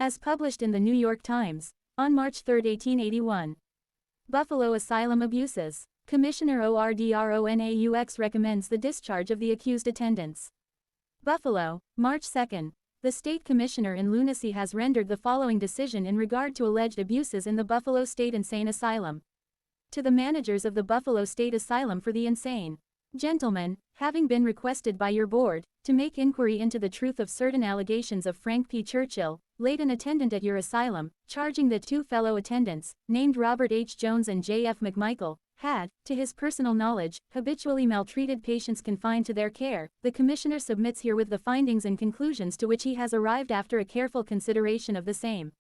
As published in the New York Times, on March 3, 1881. Buffalo Asylum abuses. Commissioner Ordronaux recommends the discharge of the accused attendants. Buffalo, March 2. The state commissioner in lunacy has rendered the following decision in regard to alleged abuses in the Buffalo State Insane Asylum. To the managers of the Buffalo State Asylum for the Insane. Gentlemen, having been requested by your board to make inquiry into the truth of certain allegations of Frank P. Churchill, late an attendant at your asylum, charging that two fellow attendants, named Robert H. Jones and J. F. McMichael, had, to his personal knowledge, habitually maltreated patients confined to their care, the Commissioner submits herewith the findings and conclusions to which he has arrived after a careful consideration of the same.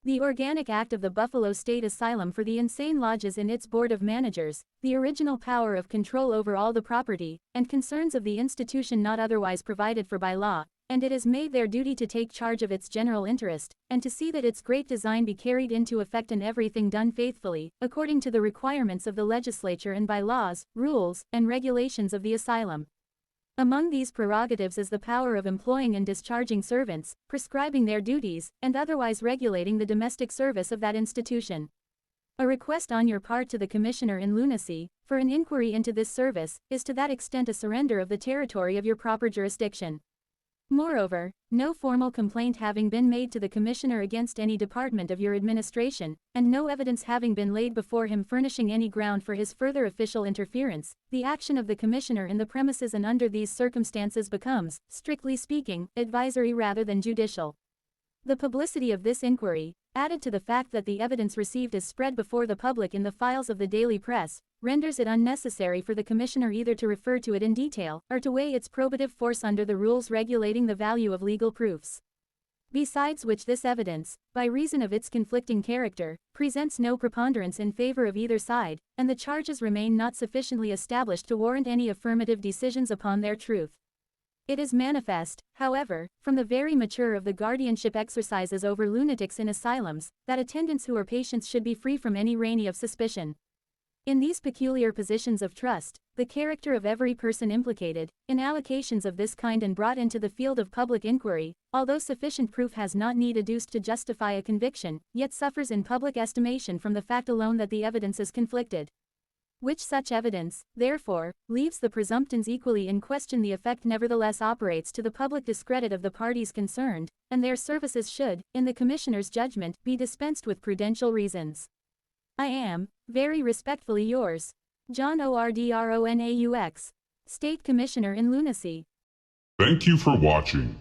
The organic act of the Buffalo State Asylum for the Insane lodges in its Board of Managers the original power of control over all the property and concerns of the institution not otherwise provided for by law, and it is made their duty to take charge of its general interest, and to see that its great design be carried into effect and everything done faithfully, according to the requirements of the legislature and by laws, rules, and regulations of the asylum. Among these prerogatives is the power of employing and discharging servants, prescribing their duties, and otherwise regulating the domestic service of that institution. A request on your part to the Commissioner in lunacy, for an inquiry into this service, is to that extent a surrender of the territory of your proper jurisdiction. Moreover, no formal complaint having been made to the Commissioner against any department of your administration, and no evidence having been laid before him furnishing any ground for his further official interference, the action of the Commissioner in the premises and under these circumstances becomes, strictly speaking, advisory rather than judicial. The publicity of this inquiry, added to the fact that the evidence received is spread before the public in the files of the daily press, renders it unnecessary for the Commissioner either to refer to it in detail, or to weigh its probative force under the rules regulating the value of legal proofs. Besides which this evidence, by reason of its conflicting character, presents no preponderance in favor of either side, and the charges remain not sufficiently established to warrant any affirmative decisions upon their truth. It is manifest, however, from the very mature of the guardianship exercises over lunatics in asylums, that attendants who are patients should be free from any rainy of suspicion. In these peculiar positions of trust, the character of every person implicated, in allocations of this kind and brought into the field of public inquiry, although sufficient proof has not need adduced to justify a conviction, yet suffers in public estimation from the fact alone that the evidence is conflicted. Which such evidence, therefore, leaves the presumptions equally in question. The effect nevertheless operates to the public discredit of the parties concerned, and their services should, in the Commissioner's judgment, be dispensed with prudential reasons. I am, very respectfully yours, John Ordronaux, State Commissioner in Lunacy. Thank you for watching.